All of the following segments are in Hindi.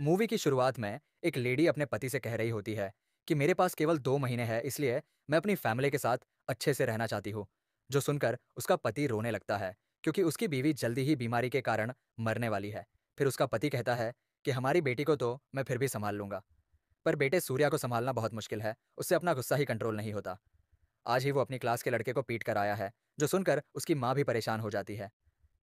मूवी की शुरुआत में एक लेडी अपने पति से कह रही होती है कि मेरे पास केवल 2 महीने हैं, इसलिए मैं अपनी फैमिली के साथ अच्छे से रहना चाहती हूँ। जो सुनकर उसका पति रोने लगता है क्योंकि उसकी बीवी जल्दी ही बीमारी के कारण मरने वाली है। फिर उसका पति कहता है कि हमारी बेटी को तो मैं फिर भी संभाल लूंगा, पर बेटे सूर्या को संभालना बहुत मुश्किल है, उससे अपना गुस्सा ही कंट्रोल नहीं होता। आज ही वो अपनी क्लास के लड़के को पीट कर आया है, जो सुनकर उसकी माँ भी परेशान हो जाती है।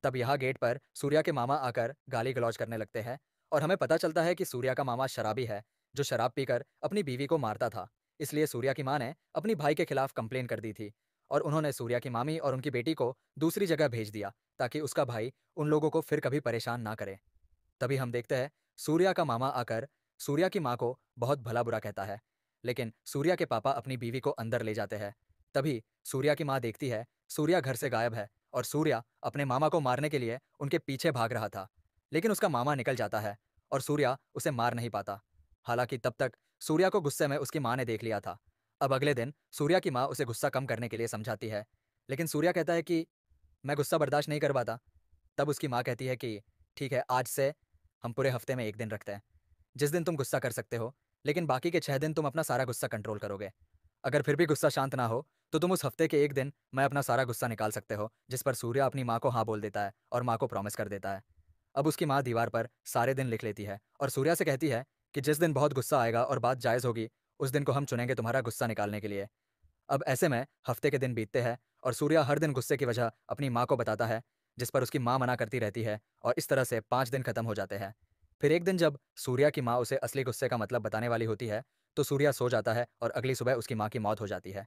तब यहाँ गेट पर सूर्या के मामा आकर गाली गलौज करने लगते हैं और हमें पता चलता है कि सूर्या का मामा शराबी है, जो शराब पीकर अपनी बीवी को मारता था। इसलिए सूर्या की माँ ने अपनी भाई के खिलाफ कंप्लेन कर दी थी और उन्होंने सूर्या की मामी और उनकी बेटी को दूसरी जगह भेज दिया ताकि उसका भाई उन लोगों को फिर कभी परेशान ना करे। तभी हम देखते हैं सूर्या का मामा आकर सूर्या की माँ को बहुत भला बुरा कहता है, लेकिन सूर्या के पापा अपनी बीवी को अंदर ले जाते हैं। तभी सूर्या की माँ देखती है सूर्या घर से गायब है और सूर्या अपने मामा को मारने के लिए उनके पीछे भाग रहा था, लेकिन उसका मामा निकल जाता है और सूर्या उसे मार नहीं पाता। हालांकि तब तक सूर्या को गुस्से में उसकी माँ ने देख लिया था। अब अगले दिन सूर्या की माँ उसे गुस्सा कम करने के लिए समझाती है, लेकिन सूर्या कहता है कि मैं गुस्सा बर्दाश्त नहीं कर पाता। तब उसकी माँ कहती है कि ठीक है, आज से हम पूरे हफ्ते में एक दिन रखते हैं जिस दिन तुम गुस्सा कर सकते हो, लेकिन बाकी के 6 दिन तुम अपना सारा गुस्सा कंट्रोल करोगे। अगर फिर भी गुस्सा शांत ना हो तो तुम उस हफ्ते के एक दिन मैं अपना सारा गुस्सा निकाल सकते हो। जिस पर सूर्या अपनी माँ को हाँ बोल देता है और माँ को प्रॉमिस कर देता है। अब उसकी माँ दीवार पर सारे दिन लिख लेती है और सूर्या से कहती है कि जिस दिन बहुत गुस्सा आएगा और बात जायज़ होगी, उस दिन को हम चुनेंगे तुम्हारा गुस्सा निकालने के लिए। अब ऐसे में हफ्ते के दिन बीतते हैं और सूर्या हर दिन गुस्से की वजह अपनी माँ को बताता है, जिस पर उसकी माँ मना करती रहती है और इस तरह से 5 दिन खत्म हो जाते हैं। फिर एक दिन जब सूर्या की माँ उसे असली गुस्से का मतलब बताने वाली होती है, तो सूर्या सो जाता है और अगली सुबह उसकी माँ की मौत हो जाती है।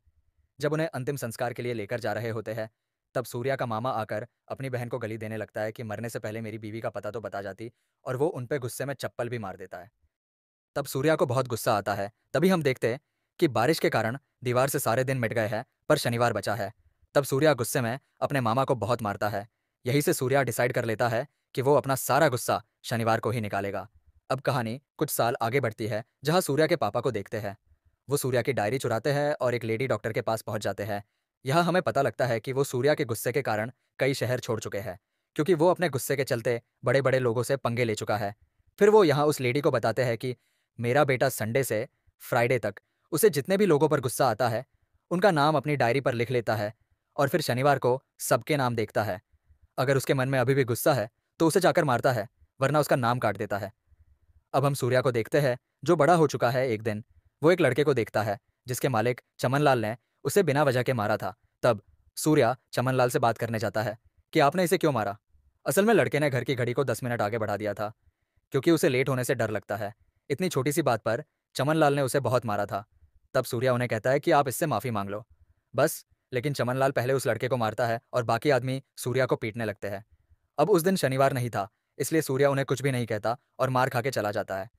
जब उन्हें अंतिम संस्कार के लिए लेकर जा रहे होते हैं, तब सूर्या का मामा आकर अपनी बहन को गली देने लगता है कि मरने से पहले मेरी बीवी का पता तो बता जाती, और वो उन पे गुस्से में चप्पल भी मार देता है। तब सूर्या को बहुत गुस्सा आता है। तभी हम देखते हैं कि बारिश के कारण दीवार से सारे दिन मिट गए हैं, पर शनिवार बचा है। तब सूर्या गुस्से में अपने मामा को बहुत मारता है। यहीं से सूर्या डिसाइड कर लेता है कि वो अपना सारा गुस्सा शनिवार को ही निकालेगा। अब कहानी कुछ साल आगे बढ़ती है, जहाँ सूर्या के पापा को देखते हैं। वो सूर्या की डायरी चुराते हैं और एक लेडी डॉक्टर के पास पहुंच जाते हैं। यहाँ हमें पता लगता है कि वो सूर्या के गुस्से के कारण कई शहर छोड़ चुके हैं, क्योंकि वो अपने गुस्से के चलते बड़े बड़े लोगों से पंगे ले चुका है। फिर वो यहाँ उस लेडी को बताते हैं कि मेरा बेटा संडे से फ्राइडे तक उसे जितने भी लोगों पर गुस्सा आता है, उनका नाम अपनी डायरी पर लिख लेता है और फिर शनिवार को सबके नाम देखता है। अगर उसके मन में अभी भी गुस्सा है तो उसे जाकर मारता है, वरना उसका नाम काट देता है। अब हम सूर्या को देखते हैं, जो बड़ा हो चुका है। एक दिन वो एक लड़के को देखता है जिसके मालिक चमनलाल ने उसे बिना वजह के मारा था। तब सूर्या चमनलाल से बात करने जाता है कि आपने इसे क्यों मारा। असल में लड़के ने घर की घड़ी को 10 मिनट आगे बढ़ा दिया था, क्योंकि उसे लेट होने से डर लगता है। इतनी छोटी सी बात पर चमनलाल ने उसे बहुत मारा था। तब सूर्या उन्हें कहता है कि आप इससे माफ़ी मांग लो बस। लेकिन चमनलाल पहले उस लड़के को मारता है और बाकी आदमी सूर्या को पीटने लगते हैं। अब उस दिन शनिवार नहीं था, इसलिए सूर्या उन्हें कुछ भी नहीं कहता और मार खा के चला जाता है।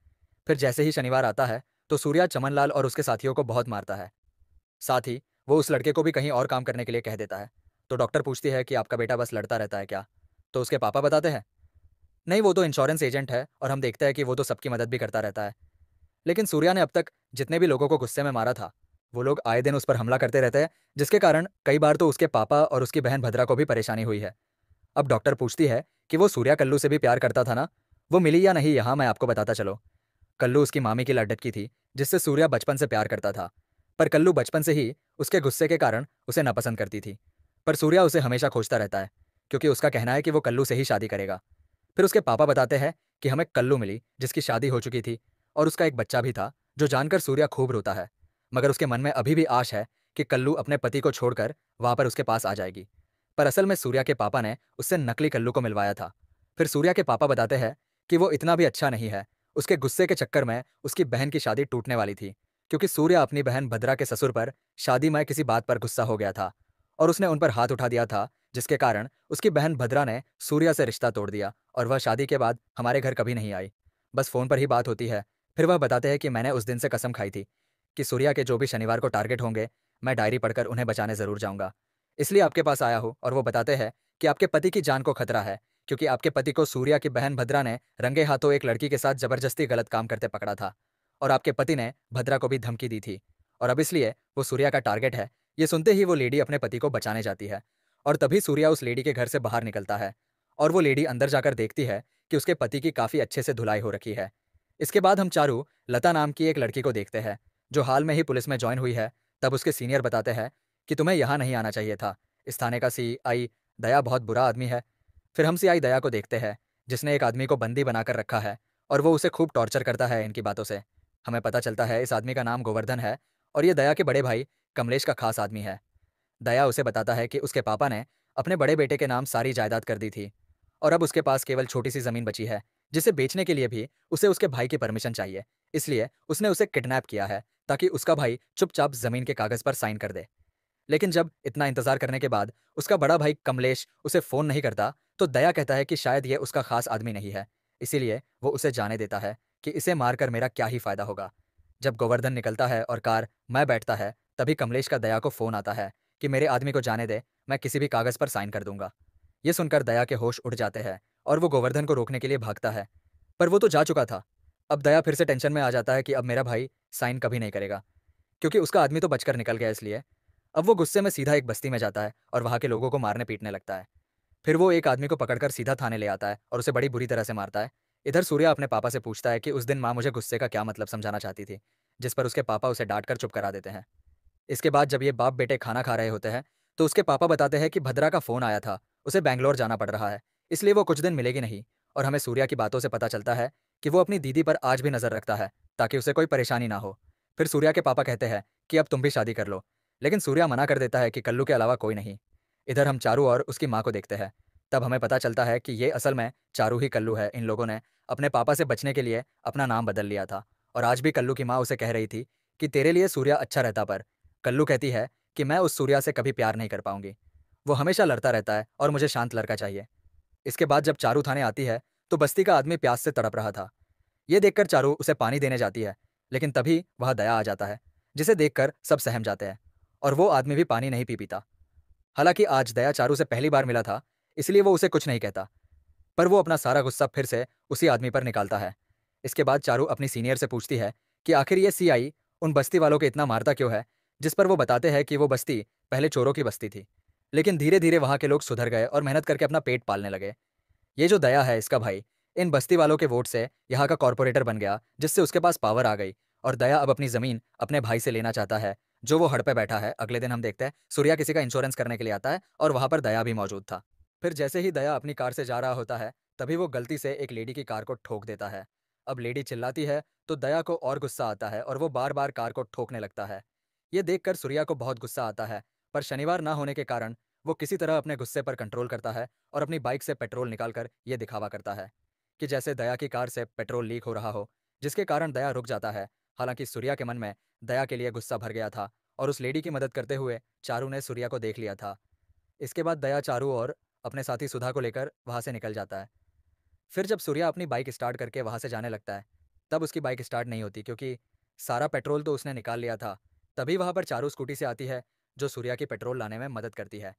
फिर जैसे ही शनिवार आता है तो सूर्या चमनलाल और उसके साथियों को बहुत मारता है। साथ ही वो उस लड़के को भी कहीं और काम करने के लिए कह देता है। तो डॉक्टर पूछती है कि आपका बेटा बस लड़ता रहता है क्या? तो उसके पापा बताते हैं, नहीं, वो तो इंश्योरेंस एजेंट है और हम देखते हैं कि वो तो सबकी मदद भी करता रहता है। लेकिन सूर्या ने अब तक जितने भी लोगों को गुस्से में मारा था, वो लोग आए दिन उस पर हमला करते रहते हैं, जिसके कारण कई बार तो उसके पापा और उसकी बहन भद्रा को भी परेशानी हुई है। अब डॉक्टर पूछती है कि वो सूर्या कल्लू से भी प्यार करता था ना, वो मिली या नहीं, यहाँ मैं आपको बताता चलो। कल्लू उसकी मामी की लड़की थी, जिससे सूर्या बचपन से प्यार करता था। पर कल्लू बचपन से ही उसके गुस्से के कारण उसे नापसंद करती थी। पर सूर्या उसे हमेशा खोजता रहता है, क्योंकि उसका कहना है कि वो कल्लू से ही शादी करेगा। फिर उसके पापा बताते हैं कि हमें कल्लू मिली जिसकी शादी हो चुकी थी और उसका एक बच्चा भी था, जो जानकर सूर्या खूब रोता है। मगर उसके मन में अभी भी आश है कि कल्लू अपने पति को छोड़कर वहां पर उसके पास आ जाएगी। पर असल में सूर्या के पापा ने उससे नकली कल्लू को मिलवाया था। फिर सूर्या के पापा बताते हैं कि वो इतना भी अच्छा नहीं है। उसके गुस्से के चक्कर में उसकी बहन की शादी टूटने वाली थी, क्योंकि सूर्या अपनी बहन भद्रा के ससुर पर शादी में किसी बात पर गुस्सा हो गया था और उसने उन पर हाथ उठा दिया था, जिसके कारण उसकी बहन भद्रा ने सूर्या से रिश्ता तोड़ दिया और वह शादी के बाद हमारे घर कभी नहीं आई। बस फ़ोन पर ही बात होती है। फिर वह बताते हैं कि मैंने उस दिन से कसम खाई थी कि सूर्या के जो भी शनिवार को टारगेट होंगे, मैं डायरी पढ़कर उन्हें बचाने ज़रूर जाऊँगा। इसलिए आपके पास आया हूँ। और वो बताते हैं कि आपके पति की जान को खतरा है, क्योंकि आपके पति को सूर्या की बहन भद्रा ने रंगे हाथों एक लड़की के साथ ज़बरदस्ती गलत काम करते पकड़ा था और आपके पति ने भद्रा को भी धमकी दी थी और अब इसलिए वो सूर्या का टारगेट है। ये सुनते ही वो लेडी अपने पति को बचाने जाती है और तभी सूर्या उस लेडी के घर से बाहर निकलता है और वो लेडी अंदर जाकर देखती है कि उसके पति की काफ़ी अच्छे से धुलाई हो रखी है। इसके बाद हम चारू लता नाम की एक लड़की को देखते हैं, जो हाल में ही पुलिस में ज्वाइन हुई है। तब उसके सीनियर बताते हैं कि तुम्हें यहाँ नहीं आना चाहिए था। इस थाने का सीआई दया बहुत बुरा आदमी है। फिर हम सीआई दया को देखते हैं, जिसने एक आदमी को बंदी बनाकर रखा है और वो उसे खूब टॉर्चर करता है इनकी बातों से। हमें पता चलता है इस आदमी का नाम गोवर्धन है और ये दया के बड़े भाई कमलेश का खास आदमी है। दया उसे बताता है कि उसके पापा ने अपने बड़े बेटे के नाम सारी जायदाद कर दी थी और अब उसके पास केवल छोटी सी जमीन बची है, जिसे बेचने के लिए भी उसे उसके भाई की परमिशन चाहिए। इसलिए उसने उसे किडनैप किया है ताकि उसका भाई चुपचाप जमीन के कागज पर साइन कर दे। लेकिन जब इतना इंतजार करने के बाद उसका बड़ा भाई कमलेश उसे फोन नहीं करता, तो दया कहता है कि शायद ये उसका खास आदमी नहीं है। इसीलिए वो उसे जाने देता है कि इसे मारकर मेरा क्या ही फायदा होगा। जब गोवर्धन निकलता है और कार मैं बैठता है, तभी कमलेश का दया को फोन आता है कि मेरे आदमी को जाने दे, मैं किसी भी कागज पर साइन कर दूंगा। ये सुनकर दया के होश उड़ जाते हैं और वो गोवर्धन को रोकने के लिए भागता है, पर वो तो जा चुका था। अब दया फिर से टेंशन में आ जाता है कि अब मेरा भाई साइन कभी नहीं करेगा, क्योंकि उसका आदमी तो बचकर निकल गया। इसलिए अब वो गुस्से में सीधा एक बस्ती में जाता है और वहाँ के लोगों को मारने पीटने लगता है। फिर वो एक आदमी को पकड़कर सीधा थाने ले आता है और उसे बड़ी बुरी तरह से मारता है। इधर सूर्या अपने पापा से पूछता है कि उस दिन माँ मुझे गुस्से का क्या मतलब समझाना चाहती थी, जिस पर उसके पापा उसे डांट कर चुप करा देते हैं। इसके बाद जब ये बाप बेटे खाना खा रहे होते हैं, तो उसके पापा बताते हैं कि भद्रा का फ़ोन आया था, उसे बैंगलोर जाना पड़ रहा है, इसलिए वो कुछ दिन मिलेगी नहीं। और हमें सूर्या की बातों से पता चलता है कि वो अपनी दीदी पर आज भी नज़र रखता है, ताकि उसे कोई परेशानी ना हो। फिर सूर्या के पापा कहते हैं कि अब तुम भी शादी कर लो, लेकिन सूर्या मना कर देता है कि कल्लू के अलावा कोई नहीं। इधर हम चारू और उसकी माँ को देखते हैं। तब हमें पता चलता है कि ये असल में चारू ही कल्लू है। इन लोगों ने अपने पापा से बचने के लिए अपना नाम बदल लिया था और आज भी कल्लू की माँ उसे कह रही थी कि तेरे लिए सूर्या अच्छा रहता, पर कल्लू कहती है कि मैं उस सूर्या से कभी प्यार नहीं कर पाऊंगी। वो हमेशा लड़ता रहता है और मुझे शांत लड़का चाहिए। इसके बाद जब चारू थाने आती है, तो बस्ती का आदमी प्यास से तड़प रहा था। ये देखकर चारू उसे पानी देने जाती है, लेकिन तभी वह दया आ जाता है, जिसे देखकर सब सहम जाते हैं और वो आदमी भी पानी नहीं पी पीता। हालांकि आज दया चारू से पहली बार मिला था, इसलिए वो उसे कुछ नहीं कहता, पर वो अपना सारा गुस्सा फिर से उसी आदमी पर निकालता है। इसके बाद चारू अपनी सीनियर से पूछती है कि आखिर ये सीआई उन बस्ती वालों को इतना मारता क्यों है, जिस पर वो बताते हैं कि वो बस्ती पहले चोरों की बस्ती थी, लेकिन धीरे धीरे वहाँ के लोग सुधर गए और मेहनत करके अपना पेट पालने लगे। ये जो दया है, इसका भाई इन बस्ती वालों के वोट से यहाँ का कॉरपोरेटर बन गया, जिससे उसके पास पावर आ गई और दया अब अपनी ज़मीन अपने भाई से लेना चाहता है, जो वो हड़ पे बैठा है। अगले दिन हम देखते हैं सूर्या किसी का इंश्योरेंस करने के लिए आता है और वहाँ पर दया भी मौजूद था। फिर जैसे ही दया अपनी कार से जा रहा होता है, तभी वो गलती से एक लेडी की कार को ठोक देता है। अब लेडी चिल्लाती है तो दया को और गुस्सा आता है और वो बार बार कार को ठोकने लगता है। ये देखकर सूर्या को बहुत गुस्सा आता है, पर शनिवार ना होने के कारण वो किसी तरह अपने गुस्से पर कंट्रोल करता है और अपनी बाइक से पेट्रोल निकालकर ये दिखावा करता है कि जैसे दया की कार से पेट्रोल लीक हो रहा हो, जिसके कारण दया रुक जाता है। हालांकि सूर्या के मन में दया के लिए गुस्सा भर गया था और उस लेडी की मदद करते हुए चारू ने सूर्या को देख लिया था। इसके बाद दया चारू और अपने साथी सुधा को लेकर वहां से निकल जाता है। फिर जब सूर्या अपनी बाइक स्टार्ट करके वहां से जाने लगता है, तब उसकी बाइक स्टार्ट नहीं होती, क्योंकि सारा पेट्रोल तो उसने निकाल लिया था। तभी वहां पर चारू स्कूटी से आती है, जो सूर्या की पेट्रोल लाने में मदद करती है।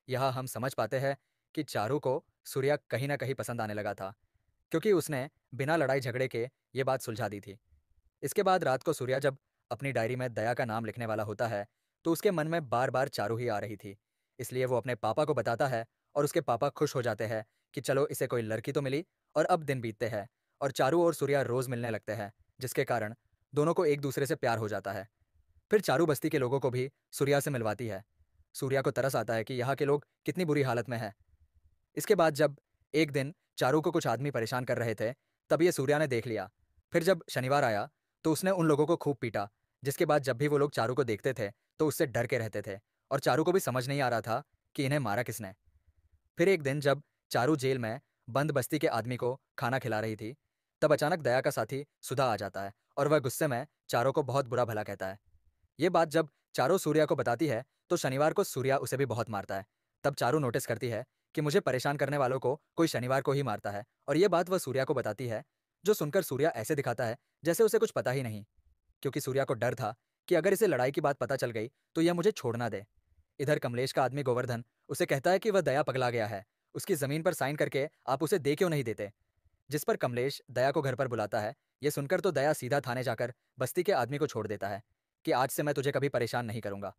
यहाँ हम समझ पाते हैं कि चारू को सूर्या कहीं ना कहीं पसंद आने लगा था, क्योंकि उसने बिना लड़ाई झगड़े के ये बात सुलझा दी थी। इसके बाद रात को सूर्या जब अपनी डायरी में दया का नाम लिखने वाला होता है, तो उसके मन में बार बार चारू ही आ रही थी। इसलिए वो अपने पापा को बताता है और उसके पापा खुश हो जाते हैं कि चलो इसे कोई लड़की तो मिली। और अब दिन बीतते हैं और चारू और सूर्या रोज मिलने लगते हैं, जिसके कारण दोनों को एक दूसरे से प्यार हो जाता है। फिर चारू बस्ती के लोगों को भी सूर्या से मिलवाती है। सूर्या को तरस आता है कि यहाँ के लोग कितनी बुरी हालत में हैं। इसके बाद जब एक दिन चारू को कुछ आदमी परेशान कर रहे थे, तब ये सूर्या ने देख लिया। फिर जब शनिवार आया, तो उसने उन लोगों को खूब पीटा, जिसके बाद जब भी वो लोग चारू को देखते थे, तो उससे डर के रहते थे और चारू को भी समझ नहीं आ रहा था कि इन्हें मारा किसने। फिर एक दिन जब चारू जेल में बंद बस्ती के आदमी को खाना खिला रही थी, तब अचानक दया का साथी सुधा आ जाता है और वह गुस्से में चारों को बहुत बुरा भला कहता है। ये बात जब चारों सूर्या को बताती है, तो शनिवार को सूर्या उसे भी बहुत मारता है। तब चारू नोटिस करती है कि मुझे परेशान करने वालों को कोई शनिवार को ही मारता है, और ये बात वह सूर्या को बताती है, जो सुनकर सूर्या ऐसे दिखाता है जैसे उसे कुछ पता ही नहीं, क्योंकि सूर्या को डर था कि अगर इसे लड़ाई की बात पता चल गई तो यह मुझे छोड़ ना दे। इधर कमलेश का आदमी गोवर्धन उसे कहता है कि वह दया पगला गया है, उसकी जमीन पर साइन करके आप उसे दे क्यों नहीं देते। जिस पर कमलेश दया को घर पर बुलाता है। ये सुनकर तो दया सीधा थाने जाकर बस्ती के आदमी को छोड़ देता है कि आज से मैं तुझे कभी परेशान नहीं करूंगा।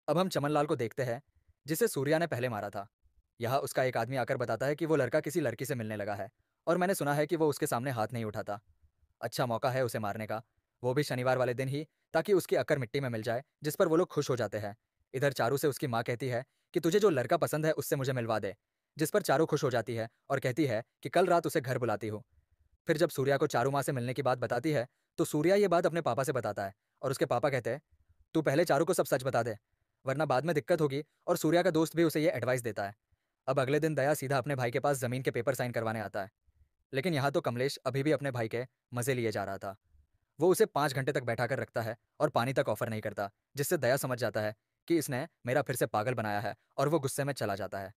अब हम चमनलाल को देखते हैं, जिसे सूर्या ने पहले मारा था। यहाँ उसका एक आदमी आकर बताता है कि वो लड़का किसी लड़की से मिलने लगा है और मैंने सुना है कि वो उसके सामने हाथ नहीं उठाता। अच्छा मौका है उसे मारने का, वो भी शनिवार वाले दिन ही, ताकि उसकी अक्कर मिट्टी में मिल जाए, जिस पर वो लोग खुश हो जाते हैं। इधर चारू से उसकी माँ कहती है कि तुझे जो लड़का पसंद है उससे मुझे मिलवा दे, जिस पर चारू खुश हो जाती है और कहती है कि कल रात उसे घर बुलाती हूँ। फिर जब सूर्या को चारू माँ से मिलने की बात बताती है, तो सूर्या ये बात अपने पापा से बताता है और उसके पापा कहते हैं, तू पहले चारू को सब सच बता दे, वरना बाद में दिक्कत होगी। और सूर्या का दोस्त भी उसे ये एडवाइस देता है। अब अगले दिन दया सीधा अपने भाई के पास जमीन के पेपर साइन करवाने आता है। लेकिन यहाँ तो कमलेश अभी भी अपने भाई के मजे लिए जा रहा था। वो उसे 5 घंटे तक बैठा कर रखता है और पानी तक ऑफर नहीं करता, जिससे दया समझ जाता है कि इसने मेरा फिर से पागल बनाया है और वो गुस्से में चला जाता है।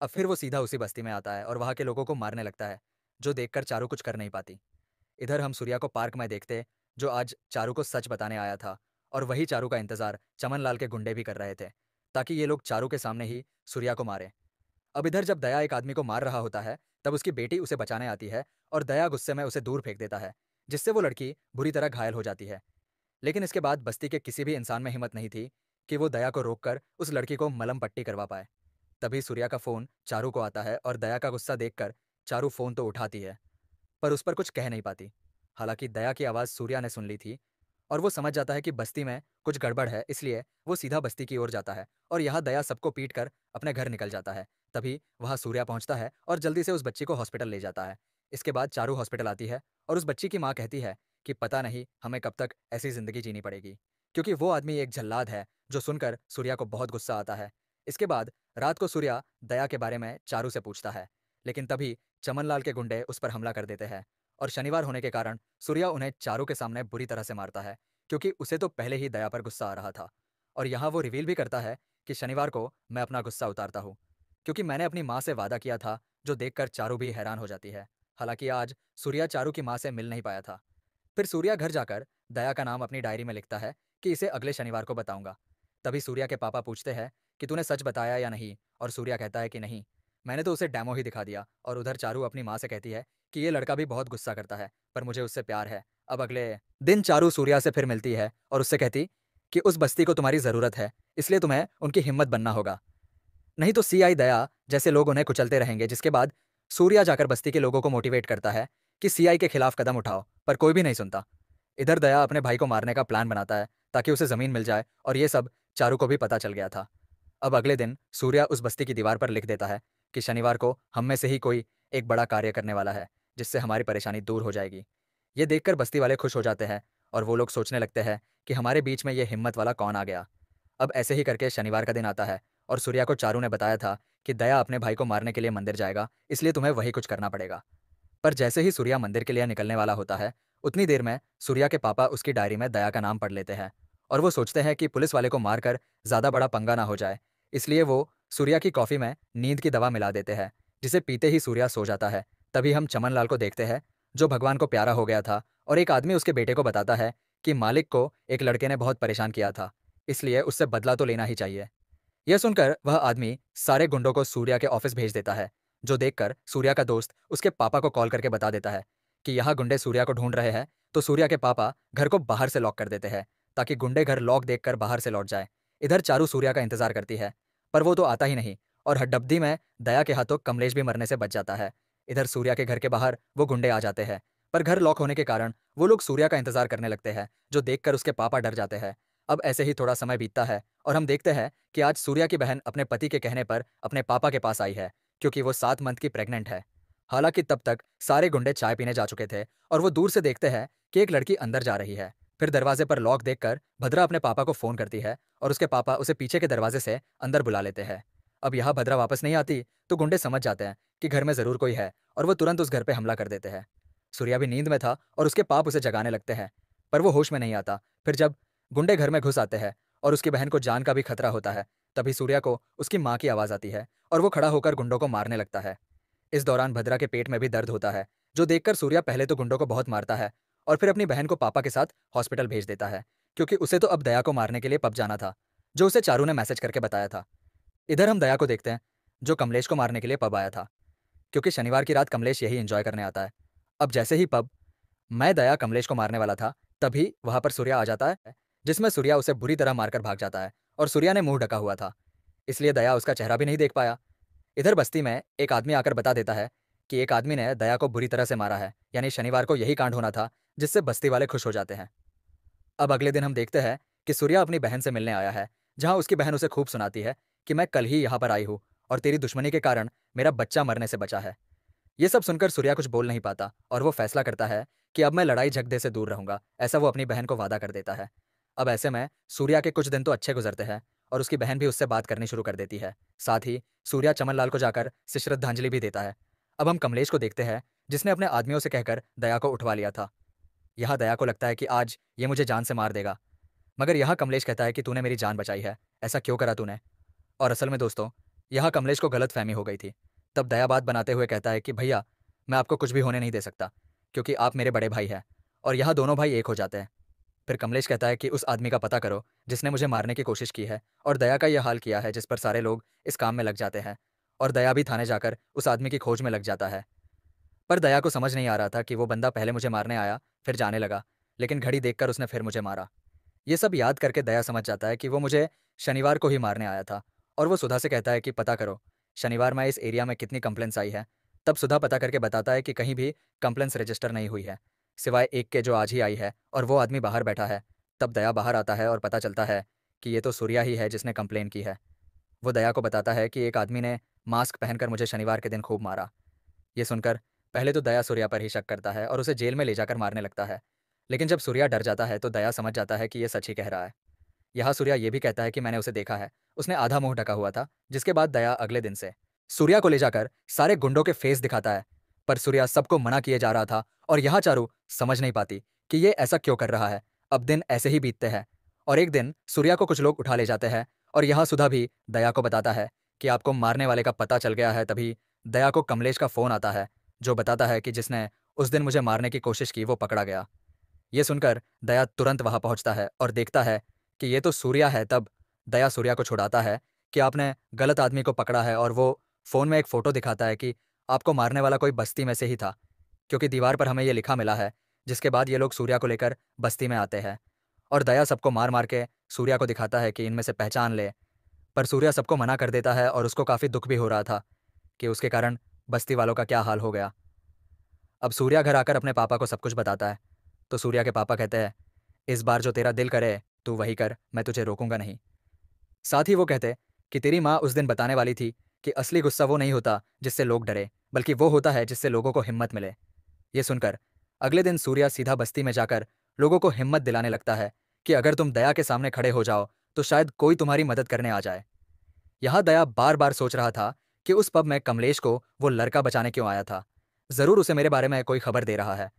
अब फिर वो सीधा उसी बस्ती में आता है और वहाँ के लोगों को मारने लगता है, जो देखकर चारू कुछ कर नहीं पाती। इधर हम सूर्या को पार्क में देखते, जो आज चारू को सच बताने आया था, और वही चारू का इंतजार चमन लाल के गुंडे भी कर रहे थे, ताकि ये लोग चारू के सामने ही सूर्या को मारे। अब इधर जब दया एक आदमी को मार रहा होता है, तब उसकी बेटी उसे बचाने आती है और दया गुस्से में उसे दूर फेंक देता है, जिससे वो लड़की बुरी तरह घायल हो जाती है। लेकिन इसके बाद बस्ती के किसी भी इंसान में हिम्मत नहीं थी कि वो दया को रोककर उस लड़की को मलम पट्टी करवा पाए। तभी सूर्या का फोन चारू को आता है और दया का गुस्सा देखकर चारू फोन तो उठाती है, पर उस पर कुछ कह नहीं पाती। हालांकि दया की आवाज़ सूर्या ने सुन ली थी और वो समझ जाता है कि बस्ती में कुछ गड़बड़ है, इसलिए वो सीधा बस्ती की ओर जाता है और यहाँ दया सबको पीट कर अपने घर निकल जाता है। तभी वहाँ सूर्या पहुँचता है और जल्दी से उस बच्ची को हॉस्पिटल ले जाता है। इसके बाद चारू हॉस्पिटल आती है और उस बच्ची की माँ कहती है कि पता नहीं हमें कब तक ऐसी ज़िंदगी जीनी पड़ेगी, क्योंकि वो आदमी एक जल्लाद है, जो सुनकर सूर्या को बहुत गुस्सा आता है। इसके बाद रात को सूर्या दया के बारे में चारू से पूछता है, लेकिन तभी चमनलाल के गुंडे उस पर हमला कर देते हैं और शनिवार होने के कारण सूर्या उन्हें चारू के सामने बुरी तरह से मारता है, क्योंकि उसे तो पहले ही दया पर गुस्सा आ रहा था। और यहाँ वो रिवील भी करता है कि शनिवार को मैं अपना गुस्सा उतारता हूँ, क्योंकि मैंने अपनी माँ से वादा किया था, जो देखकर चारू भी हैरान हो जाती है। हालांकि आज सूर्या चारू की माँ से मिल नहीं पाया था। फिर सूर्या घर जाकर दया का नाम अपनी डायरी में लिखता है कि इसे अगले शनिवार को बताऊंगा। तभी सूर्या के पापा पूछते हैं कि तूने सच बताया या नहीं, और सूर्या कहता है कि नहीं, मैंने तो उसे डेमो ही दिखा दिया। और उधर चारू अपनी माँ से कहती है कि ये लड़का भी बहुत गुस्सा करता है, पर मुझे उससे प्यार है। अब अगले दिन चारू सूर्या से फिर मिलती है और उससे कहती कि उस बस्ती को तुम्हारी ज़रूरत है, इसलिए तुम्हें उनकी हिम्मत बनना होगा, नहीं तो सीआई दया जैसे लोग उन्हें कुचलते रहेंगे। जिसके बाद सूर्या जाकर बस्ती के लोगों को मोटिवेट करता है कि सीआई के खिलाफ कदम उठाओ, पर कोई भी नहीं सुनता। इधर दया अपने भाई को मारने का प्लान बनाता है ताकि उसे ज़मीन मिल जाए, और ये सब चारू को भी पता चल गया था। अब अगले दिन सूर्या उस बस्ती की दीवार पर लिख देता है कि शनिवार को हम में से ही कोई एक बड़ा कार्य करने वाला है, जिससे हमारी परेशानी दूर हो जाएगी। ये देखकर बस्ती वाले खुश हो जाते हैं और वो लोग सोचने लगते हैं कि हमारे बीच में ये हिम्मत वाला कौन आ गया। अब ऐसे ही करके शनिवार का दिन आता है और सूर्या को चारू ने बताया था कि दया अपने भाई को मारने के लिए मंदिर जाएगा, इसलिए तुम्हें वही कुछ करना पड़ेगा। पर जैसे ही सूर्या मंदिर के लिए निकलने वाला होता है, उतनी देर में सूर्या के पापा उसकी डायरी में दया का नाम पढ़ लेते हैं और वो सोचते हैं कि पुलिस वाले को मारकर ज़्यादा बड़ा पंगा ना हो जाए। इसलिए वो सूर्या की कॉफ़ी में नींद की दवा मिला देते हैं, जिसे पीते ही सूर्या सो जाता है। तभी हम चमनलाल को देखते हैं, जो भगवान को प्यारा हो गया था, और एक आदमी उसके बेटे को बताता है कि मालिक को एक लड़के ने बहुत परेशान किया था, इसलिए उससे बदला तो लेना ही चाहिए। यह सुनकर वह आदमी सारे गुंडों को सूर्या के ऑफिस भेज देता है, जो देखकर सूर्या का दोस्त उसके पापा को कॉल करके बता देता है कि यहाँ गुंडे सूर्या को ढूंढ रहे हैं। तो सूर्या के पापा घर को बाहर से लॉक कर देते हैं, ताकि गुंडे घर लॉक देखकर बाहर से लौट जाए। इधर चारू सूर्या का इंतजार करती है, पर वो तो आता ही नहीं, और हड्डब्दी में दया के हाथों कमलेश भी मरने से बच जाता है। इधर सूर्या के घर के बाहर वो गुंडे आ जाते हैं, पर घर लॉक होने के कारण वो लोग सूर्या का इंतजार करने लगते हैं, जो देखकर उसके पापा डर जाते हैं। अब ऐसे ही थोड़ा समय बीतता है और हम देखते हैं कि आज सूर्या की बहन अपने पति के कहने पर अपने पापा के पास आई है, क्योंकि वो 7 मंथ की प्रेग्नेंट है। हालांकि तब तक सारे गुंडे चाय पीने जा चुके थे और वो दूर से देखते हैं कि एक लड़की अंदर जा रही है। फिर दरवाजे पर लॉक देखकर भद्रा अपने पापा को फोन करती है और उसके पापा उसे पीछे के दरवाजे से अंदर बुला लेते हैं। अब यहाँ भद्रा वापस नहीं आती तो गुंडे समझ जाते हैं कि घर में जरूर कोई है, और वो तुरंत उस घर पे हमला कर देते हैं। सूर्या भी नींद में था और उसके पाप उसे जगाने लगते हैं, पर वो होश में नहीं आता। फिर जब गुंडे घर में घुस आते हैं और उसकी बहन को जान का भी खतरा होता है, तभी सूर्या को उसकी माँ की आवाज़ आती है और वो खड़ा होकर गुंडों को मारने लगता है। इस दौरान भद्रा के पेट में भी दर्द होता है, जो देखकर सूर्या पहले तो गुंडों को बहुत मारता है और फिर अपनी बहन को पापा के साथ हॉस्पिटल भेज देता है, क्योंकि उसे तो अब दया को मारने के लिए पब जाना था, जो उसे चारू ने मैसेज करके बताया था। इधर हम दया को देखते हैं, जो कमलेश को मारने के लिए पब आया था, क्योंकि शनिवार की रात कमलेश यही एंजॉय करने आता है। अब जैसे ही पब मैं दया कमलेश को मारने वाला था, तभी वहां पर सूर्या आ जाता है, जिसमें सूर्या उसे बुरी तरह मारकर भाग जाता है, और सूर्या ने मुंह ढका हुआ था, इसलिए दया उसका चेहरा भी नहीं देख पाया। इधर बस्ती में एक आदमी आकर बता देता है कि एक आदमी ने दया को बुरी तरह से मारा है, यानी शनिवार को यही कांड होना था जिससे बस्ती वाले खुश हो जाते हैं। अब अगले दिन हम देखते हैं कि सूर्या अपनी बहन से मिलने आया है, जहाँ उसकी बहन उसे खूब सुनाती है कि मैं कल ही यहाँ पर आई हूँ और तेरी दुश्मनी के कारण मेरा बच्चा मरने से बचा है। ये सब सुनकर सूर्या कुछ बोल नहीं पाता और वो फैसला करता है कि अब मैं लड़ाई झगड़े से दूर रहूंगा, ऐसा वो अपनी बहन को वादा कर देता है। अब ऐसे में सूर्या के कुछ दिन तो अच्छे गुजरते हैं और उसकी बहन भी उससे बात करनी शुरू कर देती है। साथ ही सूर्या चमनलाल को जाकर से श्रद्धांजलि भी देता है। अब हम कमलेश को देखते हैं, जिसने अपने आदमियों से कहकर दया को उठवा लिया था। यहाँ दया को लगता है कि आज ये मुझे जान से मार देगा, मगर यहाँ कमलेश कहता है कि तूने मेरी जान बचाई है, ऐसा क्यों करा तूने। और असल में दोस्तों, यहाँ कमलेश को गलत फहमी हो गई थी। तब दया बात बनाते हुए कहता है कि भैया, मैं आपको कुछ भी होने नहीं दे सकता, क्योंकि आप मेरे बड़े भाई हैं और यहाँ दोनों भाई एक हो जाते हैं। फिर कमलेश कहता है कि उस आदमी का पता करो जिसने मुझे मारने की कोशिश की है और दया का यह हाल किया है, जिस पर सारे लोग इस काम में लग जाते हैं। और दया भी थाने जाकर उस आदमी की खोज में लग जाता है। पर दया को समझ नहीं आ रहा था कि वो बंदा पहले मुझे मारने आया, फिर जाने लगा, लेकिन घड़ी देखकर उसने फिर मुझे मारा। ये सब याद करके दया समझ जाता है कि वो मुझे शनिवार को ही मारने आया था। और वो सुधा से कहता है कि पता करो शनिवार में इस एरिया में कितनी कंप्लेंट्स आई है। तब सुधा पता करके बताता है कि कहीं भी कंप्लेंट्स रजिस्टर नहीं हुई है, सिवाय एक के जो आज ही आई है और वो आदमी बाहर बैठा है। तब दया बाहर आता है और पता चलता है कि ये तो सूर्या ही है जिसने कंप्लेन की है। वो दया को बताता है कि एक आदमी ने मास्क पहनकर मुझे शनिवार के दिन खूब मारा। ये सुनकर पहले तो दया सूर्या पर ही शक करता है और उसे जेल में ले जाकर मारने लगता है। लेकिन जब सूर्या डर जाता है तो दया समझ जाता है कि ये सच ही कह रहा है। यहाँ सूर्या ये भी कहता है कि मैंने उसे देखा है, उसने आधा मुंह ढका हुआ था। जिसके बाद दया अगले दिन से सूर्या को ले जाकर सारे गुंडों के फेस दिखाता है। पर सूर्या सबको मना किए जा रहा था और यहाँ चारू समझ नहीं पाती कि ये ऐसा क्यों कर रहा है। अब दिन ऐसे ही बीतते हैं और एक दिन सूर्या को कुछ लोग उठा ले जाते हैं और यहाँ सुधा भी दया को बताता है कि आपको मारने वाले का पता चल गया है। तभी दया को कमलेश का फोन आता है, जो बताता है कि जिसने उस दिन मुझे मारने की कोशिश की वो पकड़ा गया। ये सुनकर दया तुरंत वहां पहुंचता है और देखता है कि ये तो सूर्या है। तब दया सूर्या को छुड़ाता है कि आपने गलत आदमी को पकड़ा है और वो फ़ोन में एक फ़ोटो दिखाता है कि आपको मारने वाला कोई बस्ती में से ही था, क्योंकि दीवार पर हमें ये लिखा मिला है। जिसके बाद ये लोग सूर्या को लेकर बस्ती में आते हैं और दया सबको मार मार के सूर्या को दिखाता है कि इनमें से पहचान ले। पर सूर्या सबको मना कर देता है और उसको काफ़ी दुख भी हो रहा था कि उसके कारण बस्ती वालों का क्या हाल हो गया। अब सूर्या घर आकर अपने पापा को सब कुछ बताता है, तो सूर्या के पापा कहते हैं, इस बार जो तेरा दिल करे तू वही कर, मैं तुझे रोकूंगा नहीं। साथ ही वो कहते कि तेरी माँ उस दिन बताने वाली थी कि असली गुस्सा वो नहीं होता जिससे लोग डरे, बल्कि वो होता है जिससे लोगों को हिम्मत मिले। ये सुनकर अगले दिन सूर्या सीधा बस्ती में जाकर लोगों को हिम्मत दिलाने लगता है कि अगर तुम दया के सामने खड़े हो जाओ तो शायद कोई तुम्हारी मदद करने आ जाए। यहाँ दया बार बार सोच रहा था कि उस पब में कमलेश को वो लड़का बचाने क्यों आया था। जरूर उसे मेरे बारे में कोई खबर दे रहा है।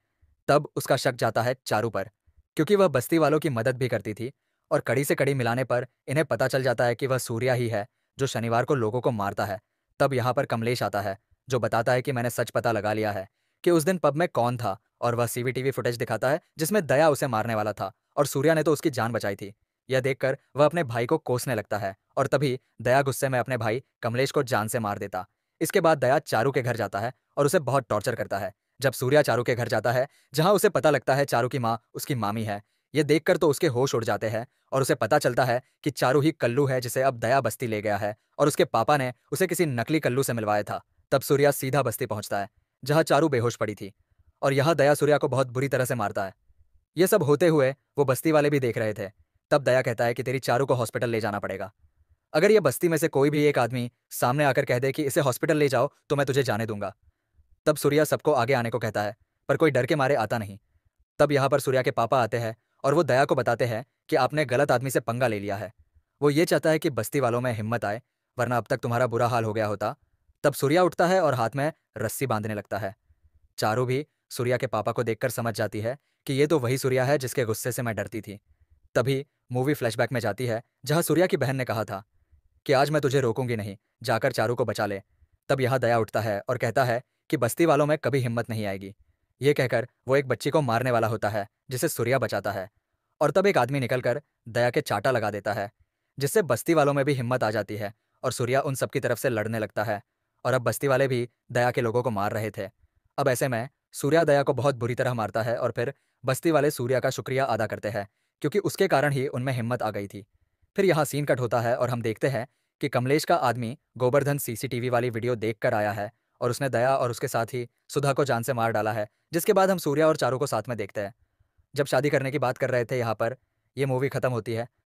तब उसका शक जाता है चारू पर, क्योंकि वह बस्ती वालों की मदद भी करती थी और कड़ी से कड़ी मिलाने पर इन्हें पता चल जाता है कि वह सूर्या ही है जो शनिवार को लोगों को मारता है। तब यहाँ पर कमलेश आता है, जो बताता है कि मैंने सच पता लगा लिया है कि उस दिन पब में कौन था, और वह सीवीटीवी फुटेज दिखाता है जिसमें दया उसे मारने वाला था और सूर्या ने तो उसकी जान बचाई थी। यह देखकर वह अपने भाई को कोसने लगता है और तभी दया गुस्से में अपने भाई कमलेश को जान से मार देता। इसके बाद दया चारू के घर जाता है और उसे बहुत टॉर्चर करता है। जब सूर्या चारू के घर जाता है, जहां उसे पता लगता है चारू की माँ उसकी मामी है, ये देखकर तो उसके होश उड़ जाते हैं और उसे पता चलता है कि चारू ही कल्लू है जिसे अब दया बस्ती ले गया है और उसके पापा ने उसे किसी नकली कल्लू से मिलवाया था। तब सूर्या सीधा बस्ती पहुंचता है, जहां चारू बेहोश पड़ी थी, और यहाँ दया सूर्या को बहुत बुरी तरह से मारता है। ये सब होते हुए वो बस्ती वाले भी देख रहे थे। तब दया कहता है कि तेरी चारू को हॉस्पिटल ले जाना पड़ेगा। अगर ये बस्ती में से कोई भी एक आदमी सामने आकर कह दे कि इसे हॉस्पिटल ले जाओ तो मैं तुझे जाने दूंगा। तब सूर्या सबको आगे आने को कहता है, पर कोई डर के मारे आता नहीं। तब यहाँ पर सूर्या के पापा आते हैं और वो दया को बताते हैं कि आपने गलत आदमी से पंगा ले लिया है। वो ये चाहता है कि बस्ती वालों में हिम्मत आए, वरना अब तक तुम्हारा बुरा हाल हो गया होता। तब सूर्या उठता है और हाथ में रस्सी बांधने लगता है। चारू भी सूर्या के पापा को देखकर समझ जाती है कि ये तो वही सूर्या है जिसके गुस्से से मैं डरती थी। तभी मूवी फ्लैशबैक में जाती है, जहाँ सूर्या की बहन ने कहा था कि आज मैं तुझे रोकूंगी नहीं, जाकर चारू को बचा ले। तब यहाँ दया उठता है और कहता है कि बस्ती वालों में कभी हिम्मत नहीं आएगी। ये कहकर वो एक बच्ची को मारने वाला होता है, जिसे सूर्या बचाता है। और तब एक आदमी निकलकर दया के चाटा लगा देता है, जिससे बस्ती वालों में भी हिम्मत आ जाती है और सूर्या उन सबकी तरफ से लड़ने लगता है। और अब बस्ती वाले भी दया के लोगों को मार रहे थे। अब ऐसे में सूर्या दया को बहुत बुरी तरह मारता है और फिर बस्ती वाले सूर्या का शुक्रिया अदा करते हैं, क्योंकि उसके कारण ही उनमें हिम्मत आ गई थी। फिर यहाँ सीन कट होता है और हम देखते हैं कि कमलेश का आदमी गोवर्धन सीसीटीवी वाली वीडियो देख कर आया है और उसने दया और उसके साथ ही सुधा को जान से मार डाला है। जिसके बाद हम सूर्या और चारू को साथ में देखते हैं जब शादी करने की बात कर रहे थे यहाँ पर, ये मूवी खत्म होती है।